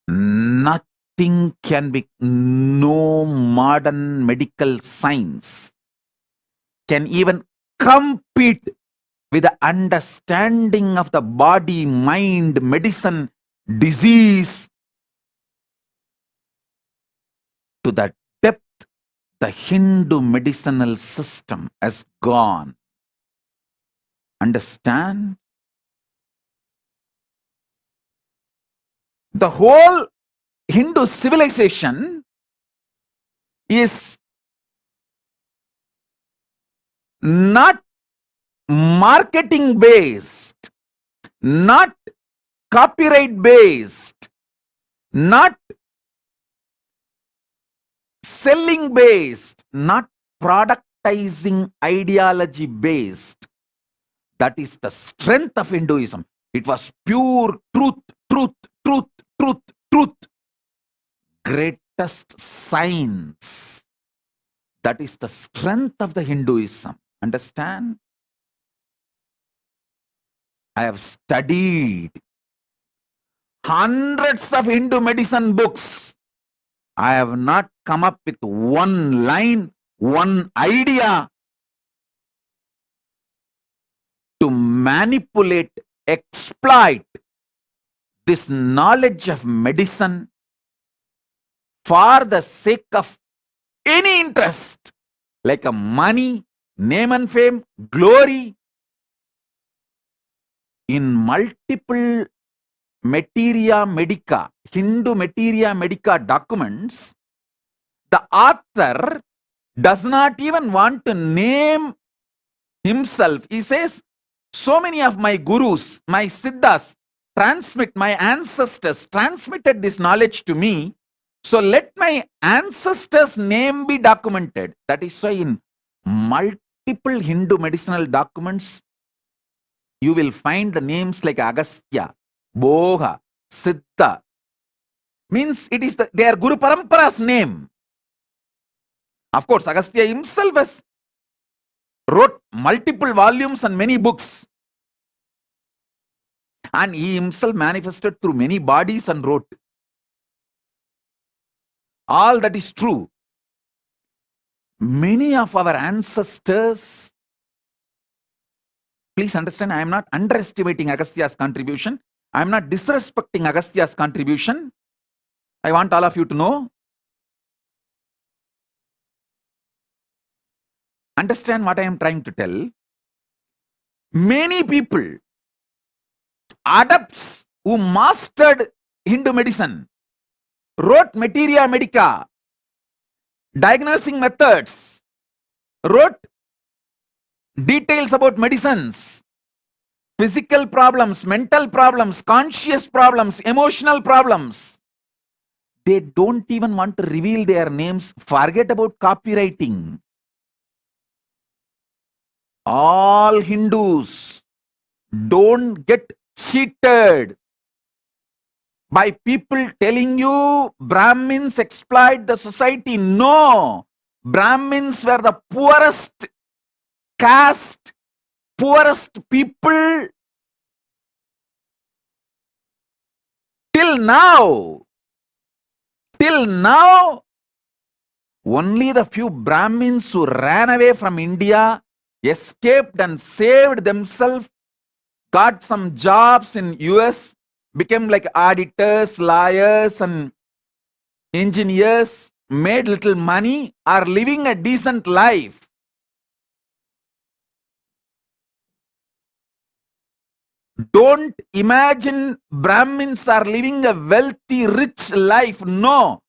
Nothing can be, no modern medical science can even compete with the understanding of the body, mind, medicine, disease to the depth the Hindu medicinal system has gone. Understand? The whole Hindu civilization is not marketing based, not copyright based, not selling based, not productizing ideology based. That is the strength of Hinduism. It was pure truth, truth, truth, truth, truth. Greatest science. That is the strength of the Hinduism. Understand? I have studied hundreds of Hindu medicine books. I have not come up with one line, one idea to manipulate, exploit this knowledge of medicine for the sake of any interest, like a money, name and fame, glory. In multiple Materia Medica, Hindu Materia Medica documents, the author does not even want to name himself. He says, so many of my gurus, my siddhas, my ancestors transmitted this knowledge to me. So let my ancestors' name be documented. That is why in multiple Hindu medicinal documents, you will find the names like Agastya, Boga, Siddha. Means it is their Guru Parampara's name. Of course, Agastya himself has wrote multiple volumes and many books. And he himself manifested through many bodies and wrote. All that is true. Many of our ancestors, please understand, I am not underestimating Agastya's contribution. I am not disrespecting Agastya's contribution. I want all of you to know. Understand what I am trying to tell. Many people, adepts who mastered Hindu medicine, wrote Materia Medica, diagnosing methods, wrote details about medicines, physical problems, mental problems, conscious problems, emotional problems. They don't even want to reveal their names. Forget about copywriting. All Hindus, don't get cheated by people telling you Brahmins exploit the society. No, Brahmins were the poorest caste, poorest people till now. Till now, only the few Brahmins who ran away from India, escaped and saved themselves, got some jobs in US, became like auditors, lawyers and engineers, made little money, are living a decent life. Don't imagine Brahmins are living a wealthy, rich life. No.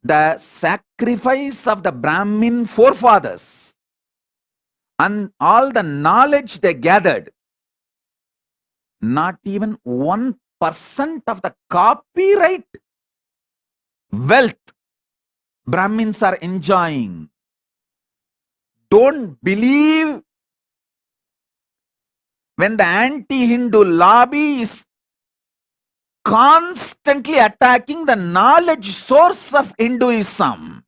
The sacrifice of the Brahmin forefathers and all the knowledge they gathered, not even 1% of the copyright wealth Brahmins are enjoying. Don't believe when the anti-Hindu lobby is constantly attacking the knowledge source of Hinduism.